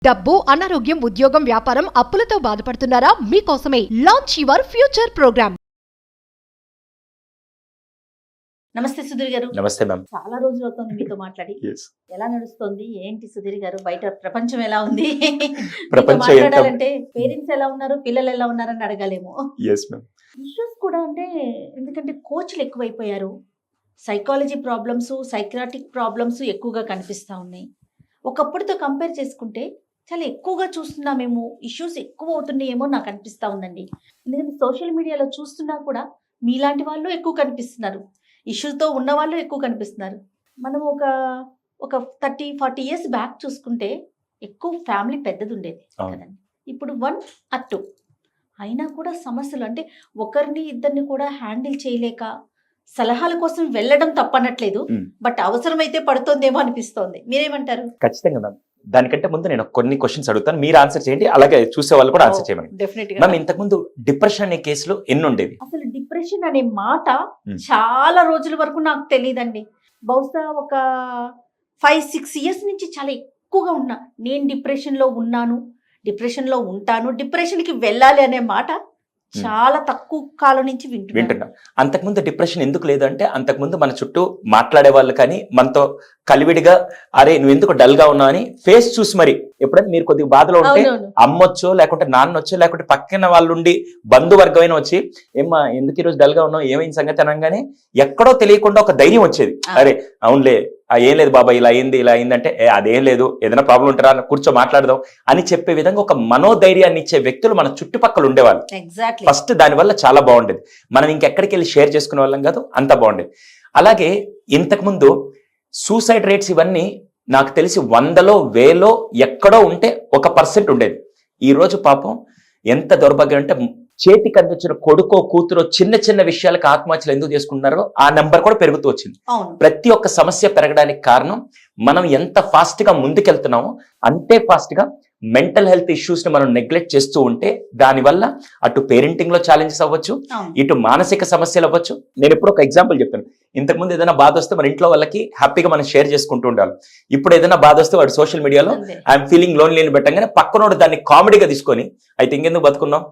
డబ్బు, అనారోగ్యం, ఉద్యోగం, వ్యాపారం, అప్పులతో బాధపడుతున్నారా? మీకోసమే లాంచ్ యువర్ ఫ్యూచర్ ప్రోగ్రామ్. నమస్తే సుధీర్ గారు. నమస్తే మ్యామ్. చాలా రోజులు అవుతుంది మీతో మాట్లాడి. Yes. ఎలా నడుస్తుంది ఏంటి సుధీర్ గారు? బయట ప్రపంచం ఎలా ఉంది? ప్రపంచం మీతో ఎంత- మాట్లాడాలంటే పేరెంట్స్ ఎలా ఉన్నారు, పిల్లలు ఎలా ఉన్నారని అడగాలేమో. Yes, ma'am. ఇష్యూస్ కూడా అంటే ఎందుకంటే కోచ్లు ఎక్కువైపోయారు, సైకాలజీ ప్రాబ్లమ్స్, సైక్రాటిక్ ప్రాబ్లమ్స్ ఎక్కువగా కనిపిస్తూ ఉన్నాయి. ఒకప్పటితో కంపేర్ చేసుకుంటే చాలా ఎక్కువగా చూస్తున్నామేమో, ఇష్యూస్ ఎక్కువ అవుతున్నాయేమో నాకు అనిపిస్తూ ఉందండి. ఎందుకంటే సోషల్ మీడియాలో చూస్తున్నా కూడా మీలాంటి వాళ్ళు ఎక్కువ కనిపిస్తున్నారు, ఇష్యూతో ఉన్న వాళ్ళు ఎక్కువ కనిపిస్తున్నారు. మనం ఒక 30-40 ఇయర్స్ బ్యాక్ చూసుకుంటే ఎక్కువ ఫ్యామిలీ పెద్దది ఉండేది అవును. కదండి. ఇప్పుడు 1 or 2 అయినా కూడా సమస్యలు అంటే ఒకరిని ఇద్దరిని కూడా హ్యాండిల్ చేయలేక సలహాల కోసం వెళ్ళడం తప్పనట్లేదు, Mm. బట్ అవసరమైతే పడుతుందేమో అనిపిస్తోంది. మీరేమంటారు? ఖచ్చితంగా మ్యామ్. దానికంటే ముందు నేను కొన్ని క్వశ్చన్స్ అడుగుతాను, మీరు ఆన్సర్ చేయండి, అలాగే చూసే వాళ్ళు కూడా ఆన్సర్ చేయమని. డెఫినెట్ గా. మ్యామ్, ఇంతకుముందు డిప్రెషన్ అనే కేసులు ఎన్ని ఉండేవి? అసలు డిప్రెషన్ అనే మాట Mm. చాలా రోజుల వరకు నాకు తెలియదండి. బహుశా ఒక 5-6 ఇయర్స్ నుంచి చాలా ఎక్కువగా ఉన్నా. నేను డిప్రెషన్లో ఉన్నాను, డిప్రెషన్లో ఉంటాను, డిప్రెషన్కి వెళ్ళాలి అనే మాట చాలా తక్కువ కాలం నుంచి వింటున్నాం. అంతకుముందు డిప్రెషన్ ఎందుకు లేదంటే, అంతకుముందు మన చుట్టూ మాట్లాడే వాళ్ళు కానీ మనతో కలివిడిగా అరే నువ్వు ఎందుకు డల్ గా ఉన్నావు అని ఫేస్ చూసి మరి ఎప్పుడైనా మీరు కొద్దిగా బాధలో ఉంటే అవునవును. అమ్మొచ్చో లేకుంటే నాన్నొచ్చో లేకుంటే పక్కన వాళ్ళు ఉండి బంధువర్గమైన వచ్చి ఏమ్మా ఎందుకు ఈరోజు డల్ గా ఉన్నావు, ఏమైంది సంగతి అనగానే ఎక్కడో తెలియకుండా ఒక ధైర్యం వచ్చేది. అరే అవునులే, ఏం లేదు బాబా, ఇలా అయిందంటే అదేం లేదు, ఏదైనా ప్రాబ్లం ఉంటారా కూర్చో మాట్లాడదాం అని చెప్పే విధంగా ఒక మనోధైర్యాన్ని ఇచ్చే వ్యక్తులు మన చుట్టుపక్కల ఉండేవాళ్ళు. ఎగ్జాక్ట్లీ. ఫస్ట్ దానివల్ల చాలా బాగుండేది, మనం ఇంకెక్కడికి వెళ్ళి షేర్ చేసుకునే వాళ్ళం కాదు, అంత బాగుండేది. అలాగే ఇంతకుముందు సూసైడ్ రేట్స్ ఇవన్నీ నాకు తెలిసి 100లో 1000లో ఎక్కడో ఉంటే 1% ఉండేది. ఈ రోజు పాపం ఎంత దౌర్భాగ్యం అంటే చేతికి అందించిన కొడుకో కూతురో చిన్న చిన్న విషయాలకు ఆత్మహత్యలు ఎందుకు చేసుకుంటున్నారో ఆ నెంబర్ కూడా పెరుగుతూ వచ్చింది. అవును. ప్రతి ఒక్క సమస్య పెరగడానికి కారణం మనం ఎంత ఫాస్ట్ గా ముందుకెళ్తున్నామో అంతే ఫాస్ట్ గా మెంటల్ హెల్త్ ఇష్యూస్ ని మనం నెగ్లెక్ట్ చేస్తూ ఉంటే దానివల్ల అటు పేరెంటింగ్ లో ఛాలెంజెస్ అవ్వచ్చు, అవును. ఇటు మానసిక సమస్యలు అవ్వచ్చు. నేను ఎప్పుడు ఒక ఎగ్జాంపుల్ చెప్తాను. ఇంతకుముందు ఏదైనా బాధ వస్తే మన ఇంట్లో వాళ్ళకి హ్యాపీగా మనం షేర్ చేసుకుంటూ ఉండాలి. ఇప్పుడు ఏదైనా బాధ వస్తే వాడు సోషల్ మీడియాలో అంతే. ఐఎమ్ ఫీలింగ్ లోన్లీ అని పెట్టగానే పక్కనోడు దాన్ని కామెడీగా తీసుకొని అయితే ఇంకెందుకు బతుకున్నాం,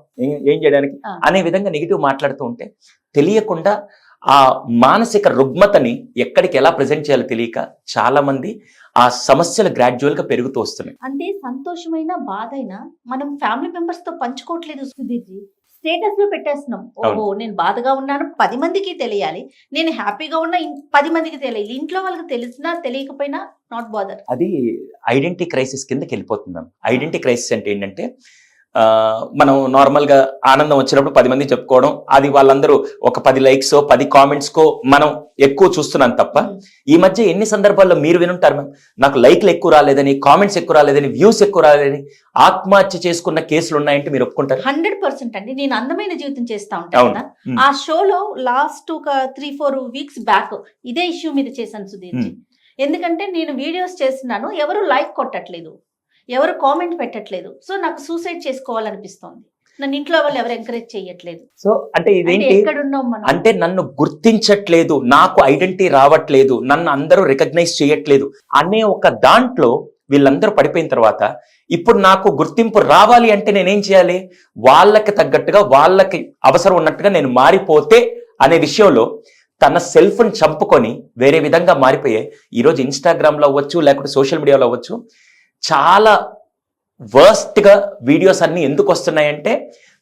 ఏం చేయడానికి ఆ. అనే విధంగా నెగిటివ్ మాట్లాడుతూ ఉంటే తెలియకుండా ఆ మానసిక రుగ్మతని ఎక్కడికి ఎలా ప్రజెంట్ చేయాలో తెలియక చాలా మంది ఆ సమస్యలు గ్రాడ్యువల్ గా పెరుగుతూ వస్తున్నాయి. అంటే సంతోషమైన బాధైనా మనం ఫ్యామిలీ మెంబర్స్ తో పంచుకోవట్లేదు సుధీర్జీ. స్టేటస్ లో పెట్టేస్తున్నాం. ఓహో నేను బాధగా ఉన్నాను 10 మందికి తెలియాలి, నేను హ్యాపీగా ఉన్నా 10 మందికి తెలియాలి. ఇంట్లో వాళ్ళకి తెలిసినా తెలియకపోయినా నాట్ బాదర్. అది ఐడెంటిటీ క్రైసిస్ కిందకి వెళ్ళిపోతుంది మ్యామ్. ఐడెంటిటీ క్రైసిస్ అంటే ఏంటంటే మనం నార్మల్ గా ఆనందం వచ్చినప్పుడు 10 మంది చెప్పుకోవడం, అది వాళ్ళందరూ ఒక 10 లైక్స్ 10 కామెంట్స్ కో మనం ఎక్కువ చూస్తున్నాం తప్ప ఈ మధ్య ఎన్ని సందర్భాల్లో మీరు వినుంటారు మ్యామ్, నాకు లైక్లు ఎక్కువ రాలేదని, కామెంట్స్ ఎక్కువ రాలేదని, వ్యూస్ ఎక్కువ రాలేదని ఆత్మహత్య చేసుకున్న కేసులు ఉన్నాయంటే మీరు ఒప్పుకుంటారు? 100% అండి. నేను అందమైన జీవితం చేస్తా ఉంటాను అవును. కదా, ఆ షోలో లాస్ట్ ఒక 3-4 వీక్స్ బ్యాక్ ఇదే ఇష్యూ మీద చేశాను సుధీర్జీ. ఎందుకంటే నేను వీడియోస్ చేస్తున్నాను, ఎవరు లైక్ కొట్టట్లేదు, ఎవరు కామెంట్ పెట్టట్లేదు. సో నాకు సూసైడ్ చేసుకోవాలనిపిస్తోంది. నన్ను ఇంట్లో వాళ్ళు ఎవరు ఎంకరేజ్ చేయట్లేదు. సో అంటే ఇదేంటి ఎక్కడున్నాం మనం? అంటే నన్ను గుర్తించట్లేదు, నాకు ఐడెంటిటీ రావట్లేదు, నన్ను అందరూ రికగ్నైజ్ చేయట్లేదు అనే ఒక దాంట్లో వీళ్ళందరూ పడిపోయిన తర్వాత ఇప్పుడు నాకు గుర్తింపు రావాలి అంటే నేనేం చేయాలి? వాళ్ళకి తగ్గట్టుగా వాళ్ళకి అవసరం ఉన్నట్టుగా నేను మారిపోతే అనే విషయంలో తన సెల్ఫ్ని చంపుకొని వేరే విధంగా మారిపోయే ఈరోజు ఇన్స్టాగ్రామ్లో అవ్వచ్చు లేకపోతే సోషల్ మీడియాలో అవ్వచ్చు చాలా వర్స్ట్గా వీడియోస్ అన్ని ఎందుకు వస్తున్నాయంటే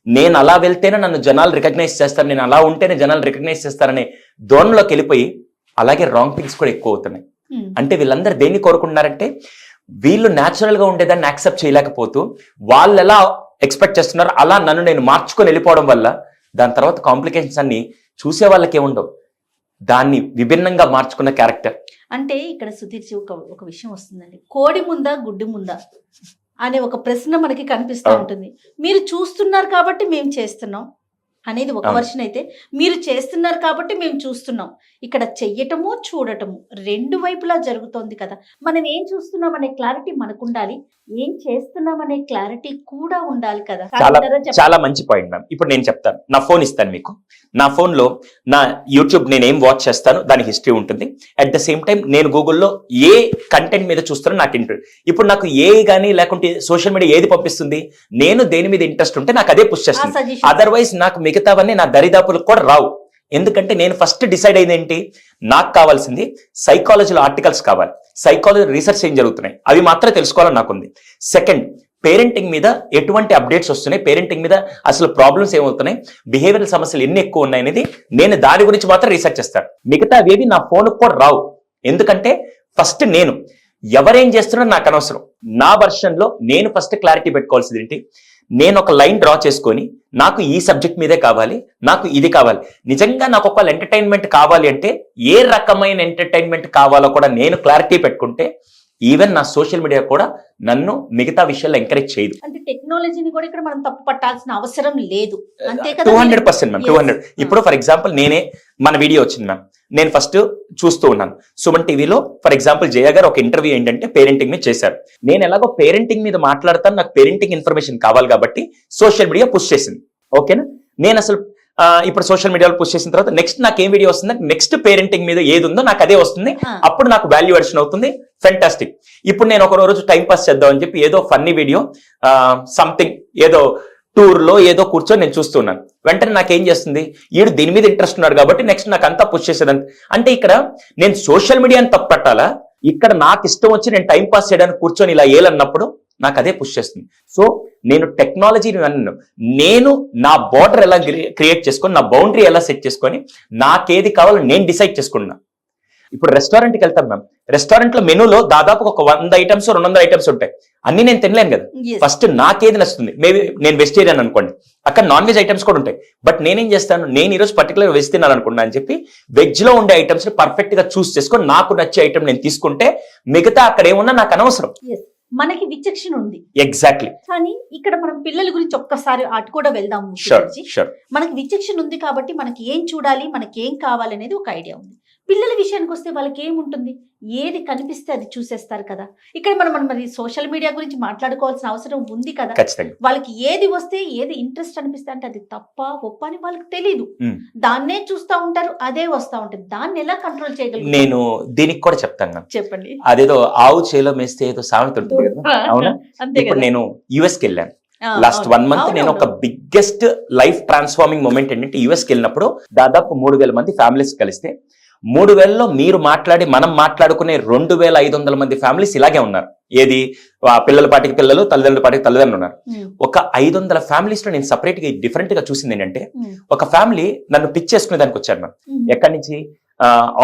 నేను అలా వెళ్తేనే నన్ను జనాలు రికగ్నైజ్ చేస్తారు, నేను అలా ఉంటేనే జనాలు రికగ్నైజ్ చేస్తారనే ధోరణిలోకి వెళ్ళిపోయి అలాగే రాంగ్ థింగ్స్ కూడా ఎక్కువ అవుతున్నాయి. అంటే వీళ్ళందరూ దేన్ని కోరుకుంటున్నారంటే వీళ్ళు న్యాచురల్ గా ఉండేదాన్ని యాక్సెప్ట్ చేయలేకపోతూ వాళ్ళు ఎలా ఎక్స్పెక్ట్ చేస్తున్నారు అలా నన్ను నేను మార్చుకొని వెళ్ళిపోవడం వల్ల దాని తర్వాత కాంప్లికేషన్స్ అన్ని చూసే వాళ్ళకి ఏముండవు, దాన్ని విభిన్నంగా మార్చుకున్న క్యారెక్టర్. అంటే ఇక్కడ సుధీర్జీ ఒక విషయం వస్తుందండి. కోడి ముందా గుడ్డి ముందా అనే ఒక ప్రశ్న మనకి కనిపిస్తూ ఉంటుంది. మీరు చూస్తున్నారు కాబట్టి మేము చేస్తున్నాం, అనేది ఒక అవును. వర్షన్ అయితే, మీరు చేస్తున్నారు కాబట్టి మేము చూస్తున్నాం. ఇక్కడ చెయ్యటము చూడటము రెండు వైపులా జరుగుతోంది కదా. మనం ఏం చూస్తున్నాం అనే క్లారిటీ మనకు ఉండాలి, ఏం చేస్తున్నాం అనే క్లారిటీ కూడా ఉండాలి కదా. చాలా కాదంటారా చెప్పండి? చాలా మంచి పాయింట్ మ్యామ్. ఇప్పుడు నేను చెప్తాను, నా ఫోన్ ఇస్తాను మీకు. నా ఫోన్ లో నా యూట్యూబ్ నేను ఏం వాచ్ చేస్తాను దాని హిస్టరీ ఉంటుంది. అట్ ద సేమ్ టైం నేను గూగుల్లో ఏ కంటెంట్ మీద చూస్తానో నాకు ఇంట్రెస్ట్. ఇప్పుడు నాకు ఏ కానీ లేకుంటే సోషల్ మీడియా ఏది పంపిస్తుంది, నేను దేని మీద ఇంట్రెస్ట్ ఉంటే నాకు అదే పుష్ చేస్తుంది. suggestions. అదర్వైజ్ నాకు మిగతావన్నీ నా దరిదాపులకు కూడా రావు. ఎందుకంటే నేను ఫస్ట్ డిసైడ్ అయింది ఏంటి, నాకు కావాల్సింది సైకాలజీలో ఆర్టికల్స్ కావాలి, సైకాలజీ రీసెర్చ్ ఏం జరుగుతున్నాయి అవి మాత్రం తెలుసుకోవాలని నాకుంది. సెకండ్, పేరెంటింగ్ మీద ఎటువంటి అప్డేట్స్ వస్తున్నాయి, పేరెంటింగ్ మీద అసలు ప్రాబ్లమ్స్ ఏమవుతున్నాయి, బిహేవియరల్ సమస్యలు ఎన్ని ఎక్కువ ఉన్నాయి అనేది నేను దాని గురించి మాత్రం రీసెర్చ్ చేస్తాను. మిగతా అవేవి నా ఫోన్కి కూడా రావు. ఎందుకంటే ఫస్ట్ నేను ఎవరేం చేస్తున్నారో నాకు అనవసరం. నా వర్షన్ లో నేను ఫస్ట్ క్లారిటీ పెట్టుకోవాల్సింది ఏంటి, నేను ఒక లైన్ డ్రా చేసుకొని నాకు ఈ సబ్జెక్ట్ మీదే కావాలి, నాకు ఇది కావాలి. నిజంగా నాకు ఒక ఎంటర్టైన్మెంట్ కావాలి అంటే ఏ రకమైన ఎంటర్టైన్మెంట్ కావాలో కూడా నేను క్లారిటీ పెట్టుకుంటే ఈవెన్ నా సోషల్ మీడియా కూడా నన్ను మిగతా విషయాల్లో ఎంకరేజ్ చేయదు. అంటే టెక్నాలజీని కూడా ఇక్కడ మనం తప్పు పట్టాల్సిన అవసరం లేదు, అంతే కదా. 200% మ్యామ్, 200. ఇప్పుడు ఫర్ ఎగ్జాంపుల్ నేనే, మన వీడియో వచ్చింది మ్యామ్, నేను ఫస్ట్ చూస్తూ ఉన్నాను సుమన్ టీవీలో. ఫర్ ఎగ్జాంపుల్ జయ గారు ఒక ఇంటర్వ్యూ ఏంటంటే పేరెంటింగ్ మీద చేశారు. నేను ఎలాగో పేరెంటింగ్ మీద మాట్లాడతాను, నాకు పేరెంటింగ్ ఇన్ఫర్మేషన్ కావాలి కాబట్టి సోషల్ మీడియా పుష్ చేసింది. ఓకేనా, నేను అసలు ఇప్పుడు సోషల్ మీడియాలో పుష్ చేసిన తర్వాత నెక్స్ట్ నాకు ఏం వీడియో వస్తుంది, నెక్స్ట్ పేరెంటింగ్ మీద ఏది ఉందో నాకు అదే వస్తుంది. అప్పుడు నాకు వాల్యూ అడిషన్ అవుతుంది. ఫెంటాస్టిక్. ఇప్పుడు నేను ఒక రోజు టైం పాస్ చేద్దాం అని చెప్పి ఏదో ఫన్నీ వీడియో సంథింగ్ ఏదో టూర్ లో ఏదో కూర్చొని నేను చూస్తున్నాను. వెంటనే నాకేం చేస్తుంది, ఈడు దీని మీద ఇంట్రెస్ట్ ఉన్నాడు కాబట్టి నెక్స్ట్ నాకు అంతా పుష్ చేసేది. అంటే ఇక్కడ నేను సోషల్ మీడియాని తప్పు పట్టాలా, ఇక్కడ నాకు ఇష్టం వచ్చి నేను టైం పాస్ చేయడానికి కూర్చొని ఇలా ఏలన్నప్పుడు నాకు అదే పుష్ చేస్తుంది. సో నేను టెక్నాలజీని అన్నాను, నేను నా బోర్డర్ ఎలా క్రియేట్ చేసుకొని, నా బౌండరీ ఎలా సెట్ చేసుకొని, నాకేది కావాలో నేను డిసైడ్ చేసుకున్నా. ఇప్పుడు రెస్టారెంట్కి వెళ్తాం మ్యామ్, రెస్టారెంట్ లో మెనూలో దాదాపు ఒక 100 ఐటమ్స్ 200 ఐటమ్స్ ఉంటాయి. అన్ని నేను తినలేను కదా. ఫస్ట్ నాకేది నచ్చుతుంది, మేబీ నేను వెజిటేరియన్ అనుకోండి, అక్కడ నాన్ వెజ్ ఐటమ్స్ కూడా ఉంటాయి. బట్ నేనేం చేస్తాను, నేను ఈరోజు పర్టికులర్ వెజ్ తినాను అనుకున్నా అని చెప్పి వెజ్ లో ఉండే ఐటమ్స్ ని పర్ఫెక్ట్ గా చూస్ చేసుకొని నాకు నచ్చే ఐటమ్ నేను తీసుకుంటే మిగతా అక్కడ ఏమున్నా నాకు అనవసరం. మనకి విచక్షణ ఉంది. ఎగ్జాక్ట్లీ. కానీ ఇక్కడ మనం పిల్లల గురించి ఒక్కసారి అటు కూడా వెళ్దాం. షూర్. మనకి విచక్షణ ఉంది కాబట్టి మనకి ఏం చూడాలి, మనకి ఏం కావాలి అనేది ఒక ఐడియా ఉంది. పిల్లల విషయానికి వస్తే వాళ్ళకి ఏముంటుంది, ఏది కనిపిస్తే అది చూసేస్తారు కదా. ఇక్కడ మనం మరి సోషల్ మీడియా గురించి మాట్లాడుకోవాల్సిన అవసరం ఉంది కదా. వాళ్ళకి ఏది వస్తే, ఏది ఇంట్రెస్ట్ అనిపిస్తే అంటే అది తప్ప ఒప్ప అని వాళ్ళకి తెలీదు. దాన్నే చూస్తూ ఉంటారు, అదే వస్తూ ఉంటుంది. దాన్ని ఎలా కంట్రోల్ చేయగలరు? నేను దీనికి కూడా చెప్తాను. చెప్పండి. అదేదో ఆవు చేలో మేస్తే ఏదో సామెత ఉంటుంది కదా, అవునా? ఇప్పుడు నేను యుఎస్ కి వెళ్ళాను లాస్ట్ 1 month. నేను ఒక బిగ్గెస్ట్ లైఫ్ ట్రాన్స్ఫార్మింగ్ మూమెంట్ ఏంటంటే యుఎస్ కి వెళ్ళినప్పుడు దాదాపు 3000 మంది ఫ్యామిలీస్ కలిస్తే 3000లో మీరు మనం మాట్లాడుకునే 2500 మంది ఫ్యామిలీస్ ఇలాగే ఉన్నారు. ఏది, పిల్లల పాటికి పిల్లలు, తల్లిదండ్రుల పాటికి తల్లిదండ్రులు ఉన్నారు. ఒక 500 ఫ్యామిలీస్ లో నేను సపరేట్ గా డిఫరెంట్ గా చూసింది ఏంటంటే, ఒక ఫ్యామిలీ నన్ను పిక్ చేసుకునే దానికి వచ్చారు మ్యామ్. ఎక్కడి నుంచి,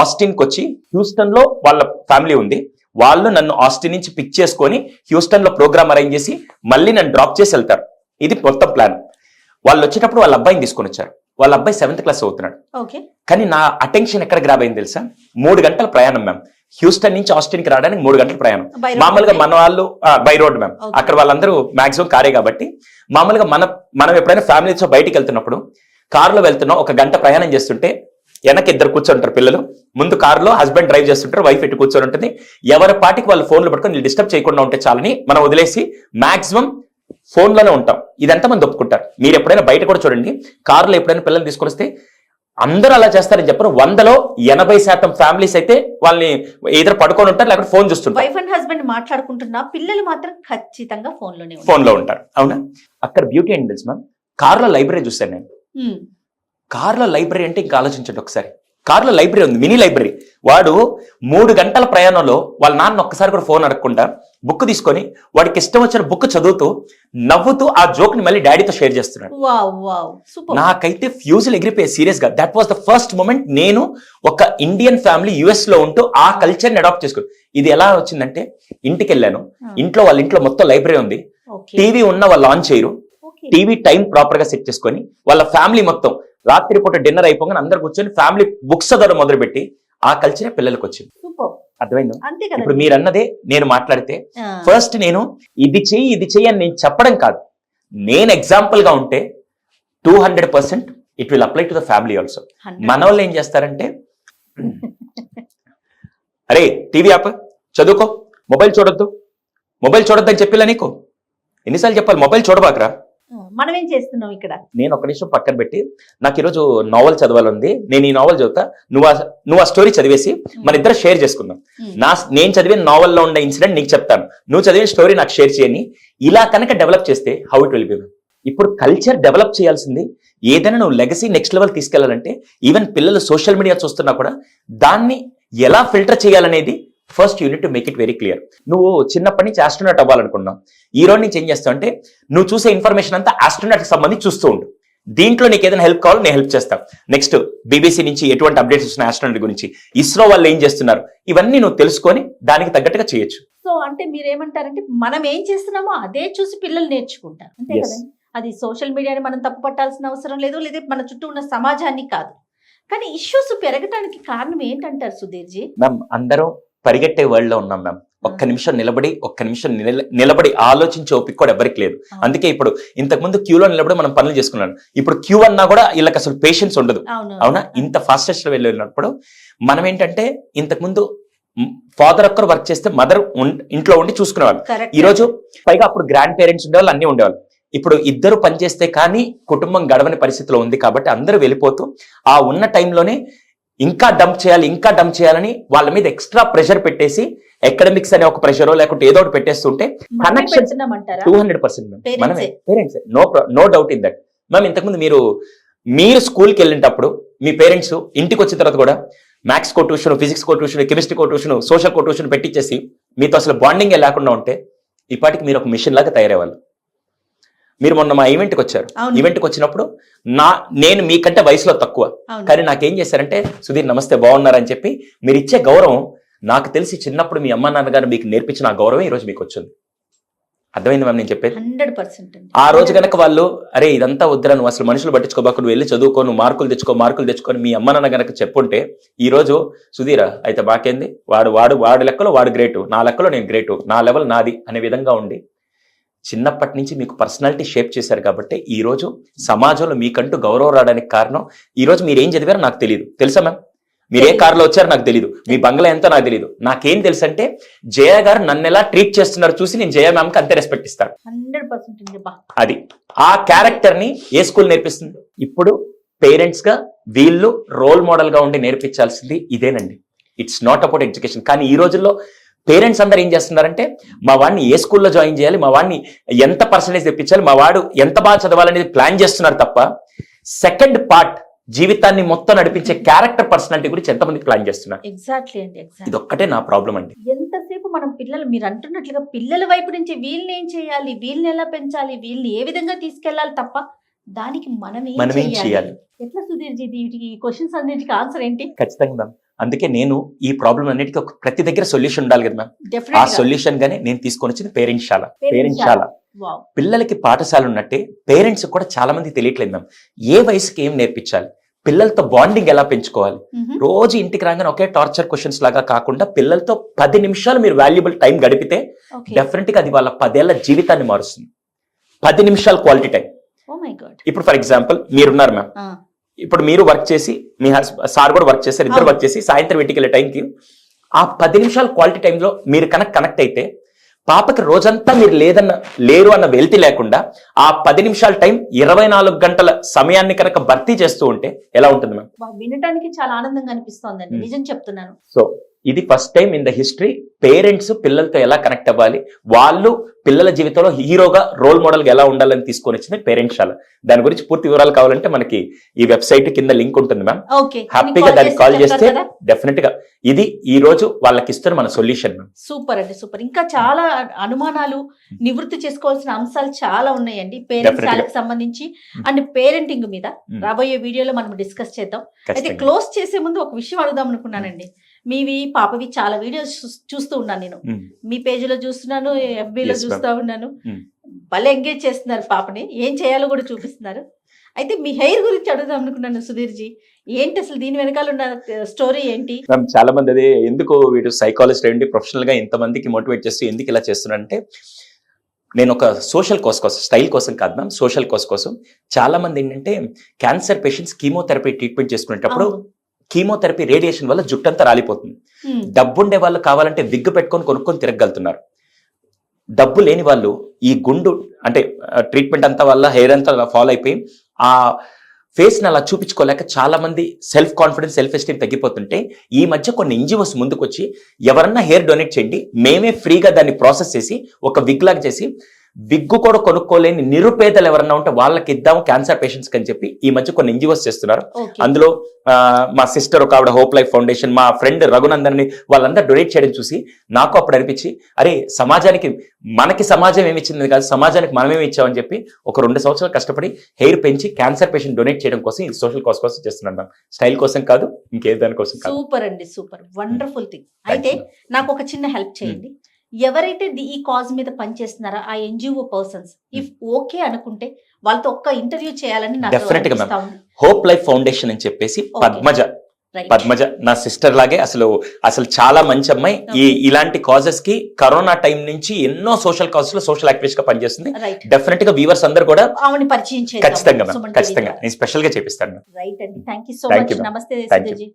ఆస్టిన్ కి వచ్చి హ్యూస్టన్ లో వాళ్ళ ఫ్యామిలీ ఉంది. వాళ్ళు నన్ను ఆస్టిన్ నుంచి పిక్ చేసుకొని హ్యూస్టన్ లో ప్రోగ్రామ్ అరేంజ్ చేసి మళ్ళీ నన్ను డ్రాప్ చేసి వెళ్తారు. ఇది మొత్తం ప్లాన్. వాళ్ళు వచ్చేటప్పుడు వాళ్ళ అబ్బాయిని తీసుకొని వచ్చారు. వాళ్ళ అబ్బాయి 7th క్లాస్ అవుతున్నాడు. కానీ నా అటెన్షన్ ఎక్కడ గ్రాబ్ అయింది తెలుసా, 3 గంటల ప్రయాణం మ్యామ్. హ్యూస్టన్ నుంచి ఆస్టిన్ కి రావడానికి 3 గంటల ప్రయాణం. మామూలుగా మన వాళ్ళు బై రోడ్ మ్యామ్, అక్కడ వాళ్ళందరూ మాక్సిమం కారే కాబట్టి. మామూలుగా మనం ఎప్పుడైనా ఫ్యామిలీతో బయటికి వెళ్తున్నప్పుడు కారులో వెళ్తున్నాం, 1 గంట ప్రయాణం చేస్తుంటే వెనక 2 కూర్చొంటారు పిల్లలు, ముందు కారులో హస్బెండ్ డ్రైవ్ చేస్తుంటారు, వైఫ్ ఎటు కూర్చొని ఉంటుంది. ఎవరి పాటికి వాళ్ళు ఫోన్లు పట్టుకొని డిస్టర్బ్ చేయకుండా ఉంటే చాలని మనం వదిలేసి మాక్సిమం ఫోన్ లోనే ఉంటాం. ఇదంతా మనం ఒప్పుకుంటారు. మీరు ఎప్పుడైనా బయట కూడా చూడండి, కారులో ఎప్పుడైనా పిల్లల్ని తీసుకొని వస్తే అందరూ అలా చేస్తారని చెప్పరు. 100లో 80% ఫ్యామిలీస్ అయితే వాళ్ళని ఏదో పడుకొని ఉంటారు, లేకపోతే ఫోన్ చూస్తుంటారు. వైఫ్ అండ్ హస్బెండ్ మాట్లాడుకుంటున్నా, పిల్లలు మాత్రం ఖచ్చితంగా ఫోన్ లో ఉంటారు. అవునా? అక్కడ బ్యూటీ ఏంటి తెలుసు మ్యామ్, కార్లో లైబ్రరీ చూస్తాను నేను. కార్లో లైబ్రరీ అంటే ఇంకా ఆలోచించండి ఒకసారి. కార్లో లైబ్రరీ ఉంది, మినీ లైబ్రరీ. వాడు 3 గంటల ప్రయాణంలో వాళ్ళ నాన్న ఒక్కసారి కూడా ఫోన్ అడగకుండా బుక్ తీసుకొని వాడికి ఇష్టం వచ్చిన బుక్ చదువుతూ నవ్వుతూ ఆ జోక్ ని మళ్ళీ డాడీతో షేర్ చేస్తున్నాడు. నాకైతే ఫ్యూజులు ఎగిరిపోయే సీరియస్ గా. That was the first moment. నేను ఒక ఇండియన్ ఫ్యామిలీ యుఎస్ లో ఉంటూ ఆ కల్చర్ ని అడాప్ట్ చేసుకుని. ఇది ఎలా వచ్చిందంటే, ఇంటికి వెళ్ళాను, ఇంట్లో వాళ్ళ ఇంట్లో మొత్తం లైబ్రరీ ఉంది, టీవీ ఉన్న వాళ్ళు ఆన్ చేయరు, టీవీ టైం ప్రాపర్ గా సెట్ చేసుకొని వాళ్ళ ఫ్యామిలీ మొత్తం రాత్రిపూట డిన్నర్ అయిపోగానే అందరు కూర్చొని ఫ్యామిలీ బుక్స్ చదవడం మొదలుపెట్టి ఆ కల్చరే పిల్లలకు వచ్చింది. అర్థమైందా? ఇప్పుడు మీరు అన్నదే నేను మాట్లాడితే ఫస్ట్ నేను ఇది చెయ్యి అని నేను చెప్పడం కాదు, నేను ఎగ్జాంపుల్ గా ఉంటే 200% it will apply to the family also. 100%. మన వాళ్ళు ఏం చేస్తారంటే, అరే టీవీ ఆప్, చదువుకో, మొబైల్ చూడొద్దు అని చెప్పిలా నీకు ఎన్నిసార్లు చెప్పాలి, మొబైల్ చూడబాకరా. మనం ఏం చేస్తున్నాం ఇక్కడ? నేను ఒక నిమిషం పక్కన పెట్టి, నాకు ఈరోజు నావల్ చదవాలంది, నేను ఈ నావల్ చదువుతా, నువ్వు ఆ స్టోరీ చదివేసి మన ఇద్దరు షేర్ చేసుకుందాం. నేను చదివిన నావల్లో ఉన్న ఇన్సిడెంట్ నీకు చెప్తాను, నువ్వు చదివిన స్టోరీ నాకు షేర్ చేయని. ఇలా కనుక డెవలప్ చేస్తే హౌ ఇట్ విల్ బి. ఇప్పుడు కల్చర్ డెవలప్ చేయాల్సింది. ఏదైనా నువ్వు లెగసీ నెక్స్ట్ లెవెల్ తీసుకెళ్లాలంటే, ఈవెన్ పిల్లలు సోషల్ మీడియా చూస్తున్నా కూడా దాన్ని ఎలా ఫిల్టర్ చేయాలనేది first unit to make it very clear. నువ్వు చిన్నప్పటి నుంచి ఆస్ట్రోనాట్ అవ్వాలనుకున్నావు, ఈ రోజు నుంచి ఏం చేస్తావు అంటే, నువ్వు చూసే ఇన్ఫర్మేషన్ అంతా ఆస్ట్రోనాట్ కి సంబంధించి చూస్తూ ఉండు. దీంట్లో నీకు ఏదైనా హెల్ప్ కావాలో నేను హెల్ప్ చేస్తాను. నెక్స్ట్ బీబీసీ నుంచి ఎటువంటి అప్డేట్స్ వస్తున్నాయి ఆస్ట్రోనాట్ గురించి, ఇస్రో వాళ్ళు ఏం చేస్తున్నారు, ఇవన్నీ నువ్వు తెలుసుకొని దానికి తగ్గట్టుగా చేయొచ్చు. సో అంటే మీరేమంటారంటే, మనం ఏం చేస్తున్నామో అదే చూసి పిల్లలు నేర్చుకుంటారు, అంతే Yes. కదండి. అది సోషల్ మీడియాని మనం తప్పు పట్టాల్సిన అవసరం లేదు, లేదా మన చుట్టూ ఉన్న సమాజాన్ని కాదు. కానీ ఇష్యూస్ పెరగటానికి కారణం ఏంటంటారు సుధీర్జీ? మ్యామ్, అందరం పరిగెట్టే వరల్డ్ లో ఉన్నాం మ్యామ్. ఒక్క నిమిషం నిలబడి ఆలోచించే ఓపిక కూడా ఎవరికి లేదు. అందుకే ఇప్పుడు ఇంతకుముందు క్యూలో నిలబడి మనం పనులు చేసుకున్నాం, ఇప్పుడు క్యూ అన్నా కూడా వీళ్ళకి అసలు పేషెన్స్ ఉండదు. అవునా? ఇంత ఫాస్టెస్ట్ లో వెళ్ళినప్పుడు మనం ఏంటంటే, ఇంతకుముందు ఫాదర్ ఒక్కరు వర్క్ చేస్తే మదర్ ఇంట్లో ఉండి చూసుకునేవాళ్ళు. ఈ రోజు పైగా అప్పుడు గ్రాండ్ పేరెంట్స్ ఉండేవాళ్ళు, అన్ని ఉండేవాళ్ళు. ఇప్పుడు ఇద్దరు పనిచేస్తే కానీ కుటుంబం గడవని పరిస్థితిలో ఉంది. కాబట్టి అందరూ వెళ్ళిపోతూ ఆ ఉన్న టైంలోనే ఇంకా డంప్ చేయాలని వాళ్ళ మీద ఎక్స్ట్రా ప్రెషర్ పెట్టేసి, అకాడమిక్స్ అనే ఒక ప్రెషరో లేకుంటే ఏదో ఒకటి పెట్టేస్తుంటే కనెక్షన్ 200% మనమే parents. No doubt in that ma'am. ఇంతకుముందు మీరు స్కూల్కి వెళ్ళేటప్పుడు మీ పేరెంట్స్ ఇంటికి వచ్చిన తర్వాత కూడా మ్యాథ్స్ కో ట్యూషన్, ఫిజిక్స్ కో ట్యూషన్, కెమిస్ట్రీ కో ట్యూషన్, సోషల్ కో ట్యూషన్ పెట్టించేసి మీతో అసలు బాండింగే లేకుండా ఉంటే ఇప్పటికి మీరు ఒక మిషన్ లాగా తయారయ్యేవాళ్ళు. మీరు మొన్న మా ఈవెంట్కి వచ్చారు. ఈవెంట్కి వచ్చినప్పుడు నేను మీకంటే వయసులో తక్కువ, కానీ నాకేం చేశారంటే, సుధీర్ నమస్తే, బాగున్నారని చెప్పి మీరు ఇచ్చే గౌరవం, నాకు తెలిసి చిన్నప్పుడు మీ అమ్మ నాన్నగారు మీకు నేర్పించిన ఆ గౌరవం ఈ రోజు మీకు వచ్చింది. అర్థమైంది మ్యామ్ నేను చెప్పేది? 100%. ఆ రోజు కనుక వాళ్ళు, అరే ఇదంతా వద్దురా, నువ్వు అసలు మనుషులు పట్టించుకోబాకు, నువ్వు వెళ్ళి చదువుకో, నువ్వు మార్కులు తెచ్చుకొని మీ అమ్మ నాన్న గనక చెప్పుంటే, ఈ రోజు సుధీరా అయితే బాకేంది, వాడు లెక్కలో వాడు గ్రేటు, నా లెక్కలో నేను గ్రేటు, నా లెవెల్ నాది అనే విధంగా ఉండి చిన్నప్పటి నుంచి మీకు పర్సనాలిటీ షేప్ చేశారు. కాబట్టి ఈ రోజు సమాజంలో మీకంటూ గౌరవం రావడానికి కారణం, ఈ రోజు మీరు ఏం చదివారో నాకు తెలియదు, తెలుసా మ్యామ్? మీరు ఏ కారులో వచ్చారో నాకు తెలియదు, మీ బంగ్లా ఎంతో నాకు తెలియదు. నాకేం తెలుసు అంటే, జయ గారు నన్ను ఎలా ట్రీట్ చేస్తున్నారు చూసి నేను జయ మ్యామ్కి అంతే రెస్పెక్ట్ ఇస్తాను. 100%. అది ఆ క్యారెక్టర్ ని ఏ స్కూల్ నేర్పిస్తుంది? ఇప్పుడు పేరెంట్స్ గా వీళ్ళు రోల్ మోడల్ గా ఉండి నేర్పించాల్సింది ఇదేనండి. It's not about education. కానీ ఈ రోజుల్లో పేరెంట్స్ అందరూ ఏం చేస్తున్నారంటే, మా వాడిని ఏ స్కూల్లో జాయిన్ చేయాలి, మా వాడిని ఎంత పర్సెంటేజ్ తెప్పించాలి, మా వాడు ఎంత బాగా చదవాలనేది ప్లాన్ చేస్తున్నారు తప్ప, సెకండ్ పార్ట్ జీవితాన్ని మొత్తం నడిపించే క్యారెక్టర్, పర్సనాలిటీ గురించి ఎంతమంది ప్లాన్ చేస్తున్నారు? ఎగ్జాక్ట్లీ అండి, ఎగ్జాక్ట్లీ. ఇది ఒక్కటే నా ప్రాబ్లం అండి. ఎంతసేపు మనం మీరు అంటున్నట్లుగా పిల్లల వైపు నుంచి వీళ్ళని ఏం చేయాలి, వీళ్ళని ఎలా పెంచాలి, వీళ్ళని ఏ విధంగా తీసుకెళ్లాలి తప్ప దానికి మనం ఏం చేయాలి? ఎట్లా సుధీర్జీ, ఈ క్వశ్చన్స్ అన్నిటికీ ఆన్సర్ ఏంటి? ఖచ్చితంగా మ్యామ్. అందుకే నేను ఈ ప్రాబ్లం అన్నిటికీ ఒక ప్రతి దగ్గర సొల్యూషన్ ఉండాలి కదా మ్యామ్. ఆ సొల్యూషన్ గానే నేను తీసుకొని వచ్చింది పేరెంట్శాల. పిల్లలకి పాఠశాల ఉన్నట్టే పేరెంట్స్ కూడా చాలా మంది తెలియట్లేదు మ్యామ్. ఏ వయసుకి ఏం నేర్పించాలి, పిల్లలతో బాండింగ్ ఎలా పెంచుకోవాలి, రోజు ఇంటికి రాగానే ఒకే టార్చర్ క్వశ్చన్స్ లాగా కాకుండా పిల్లలతో 10 నిమిషాలు మీరు వాల్యుబుల్ టైం గడిపితే డెఫినెట్ గా అది వాళ్ళ 10 ఏళ్ల జీవితాన్ని మారుస్తుంది. 10 నిమిషాలు క్వాలిటీ టైం. ఇప్పుడు ఫర్ ఎగ్జాంపుల్ మీరున్నారు మ్యామ్, ఇప్పుడు మీరు వర్క్ చేసి, మీ సార్ కూడా వర్క్ చేస్తారు, ఇద్దరు వర్క్ చేసి సాయంత్రం ఇంటికి వెళ్ళే టైంకి ఆ 10 నిమిషాలు క్వాలిటీ టైంలో మీరు కనెక్ట్ అయితే పాపకి రోజంతా మీరు లేరు అన్న వెల్తి లేకుండా ఆ 10 నిమిషాల టైం 24 గంటల సమయాన్ని కనుక భర్తీ చేస్తూ ఉంటే ఎలా ఉంటుంది మ్యామ్? వినటానికి చాలా ఆనందంగా అనిపిస్తోందండి, నిజం చెప్తున్నాను. సో ఇది first time in the history parents పిల్లలతో ఎలా కనెక్ట్ అవ్వాలి, వాళ్ళు పిల్లల జీవితంలో హీరోగా రోల్ మోడల్ గా ఎలా ఉండాలని తీసుకొని వచ్చింది పేరెంట్శాల. దాని గురించి పూర్తి వివరాలు కావాలంటే మనకి ఈ వెబ్సైట్ కింద లింక్ ఉంటుంది మ్యామ్. హ్యాపీగా దానికి కాల్ చేస్తే డెఫినెట్ గా ఇది ఈ రోజు వాళ్ళకి ఇస్తున్న మన సొల్యూషన్ మ్యామ్. సూపర్ అండి, సూపర్. ఇంకా చాలా అనుమానాలు నివృత్తి చేసుకోవాల్సిన అంశాలు చాలా ఉన్నాయండి పేరెంట్స్ సంబంధించి అండ్ పేరెంటింగ్ మీద రాబోయే వీడియోలో మనం డిస్కస్ చేద్దాం. అయితే క్లోజ్ చేసే ముందు ఒక విషయం అడుగుదాం అనుకున్నానండి. మీవి పాపవి చాలా వీడియోస్ చూస్తూ ఉన్నాను నేను, మీ పేజీలో చూస్తున్నాను, FBలో చూస్తూ ఉన్నాను. భలే ఎంగేజ్ చేస్తున్నారు పాపని, ఏం చేయాలో కూడా చూపిస్తున్నారు. అయితే మీ హెయిర్ గురించి అడుగుదాం అనుకున్నాను సుధీర్జీ, ఏంటి అసలు దీని వెనకాల ఉన్న స్టోరీ ఏంటి? చాలా మంది అదే, ఎందుకు వీడు సైకాలజిస్ట్ ఏంటి ప్రొఫెషనల్ గా ఇంతమందికి మోటివేట్ చేస్తూ ఎందుకు ఇలా చేస్తున్నారంటే, నేను ఒక సోషల్ కోస్ కోసం, స్టైల్ కోసం కాదు మ్యామ్, సోషల్ కోస్ కోసం చాలా మంది ఏంటంటే క్యాన్సర్ పేషెంట్స్ కీమోథెరపీ ట్రీట్మెంట్ చేసుకునేటప్పుడు అవును. కీమోథెరపీ రేడియేషన్ వల్ల జుట్టంతా రాలిపోతుంది. డబ్బుండే వాళ్ళు కావాలంటే విగ్గు పెట్టుకొని కొనుక్కొని తిరగలుగుతున్నారు. డబ్బు లేని వాళ్ళు ఈ గుండు అంటే ట్రీట్మెంట్ అంతా వల్ల హెయిర్ అంతా ఫాలో అయిపోయి ఆ ఫేస్ ని అలా చూపించుకోలేక చాలా మంది సెల్ఫ్ కాన్ఫిడెన్స్, సెల్ఫ్ ఎస్టీమ్ తగ్గిపోతుంటే ఈ మధ్య కొన్ని ఎన్జిఓస్ ముందుకు వచ్చి ఎవరన్నా హెయిర్ డొనేట్ చేయండి, మేమే ఫ్రీగా దాన్ని ప్రాసెస్ చేసి ఒక విగ్ లాగా చేసి విగ్గు కూడా కొనుక్కోలేని నిరుపేదలు ఎవరన్నా ఉంటే వాళ్ళకి ఇద్దాము క్యాన్సర్ పేషెంట్స్ అని చెప్పి ఈ మధ్య కొన్ని ఎన్జిఓస్ చేస్తున్నారు. అందులో మా సిస్టర్ ఒక ఆవిడ హోప్ లైఫ్ ఫౌండేషన్, మా ఫ్రెండ్ రఘునందన్ని వాళ్ళందరూ డొనేట్ చేయడం చూసి నాకు అప్పుడు అనిపించి అరే సమాజానికి, మనకి సమాజం ఏమి ఇచ్చింది కాదు, సమాజానికి మనమేమి ఇచ్చామని చెప్పి ఒక 2 సంవత్సరాలు కష్టపడి హెయిర్ పెంచి క్యాన్సర్ పేషెంట్ డొనేట్ చేయడం కోసం ఈ సోషల్ కాజ్ కోసం చేస్తున్నాను మ్యామ్. స్టైల్ కోసం కాదు, ఇంకే దాని కోసం కాదు. సూపర్ అండి, సూపర్, వండర్ఫుల్ థింగ్. అయితే నాకు ఒక చిన్న హెల్ప్ చేయండి. ఎవరైతే ఈ కాజ్ మీద పనిచేస్తున్నారో ఆ ఎన్జిఓ పర్సన్స్ ఇఫ్ ఓకే అనుకుంటే వాళ్ళతో ఒక్క ఇంటర్వ్యూ చేయాలని నాకు డెఫినెట్ గా అనిపిస్తా మ్యామ్. ఉంది. హోప్ లైఫ్ ఫౌండేషన్ అని చెప్పేసి Right. పద్మజ నా సిస్టర్ లాగే అసలు చాలా మంచి అమ్మాయి. ఇలాంటి కాజెస్ కి కరోనా టైం నుంచి ఎన్నో సోషల్ కాజెస్ లో సోషల్ యాక్టివిస్ట్ గా పనిచేస్తుంది. రైట్, డెఫినెట్ గా వ్యూవర్స్ అందరూ కూడా ఆవిడని పరిచయం చేద్దాం ఖచ్చితంగా సుమన్ మ్యామ్, టీవీ ఖచ్చితంగా ద్వారా. నేను స్పెషల్ గా చేపిస్తాను. రైట్ అండి, thank you so Thank much. you, ma'am. నమస్తే Thank you. సుధీర్జీ.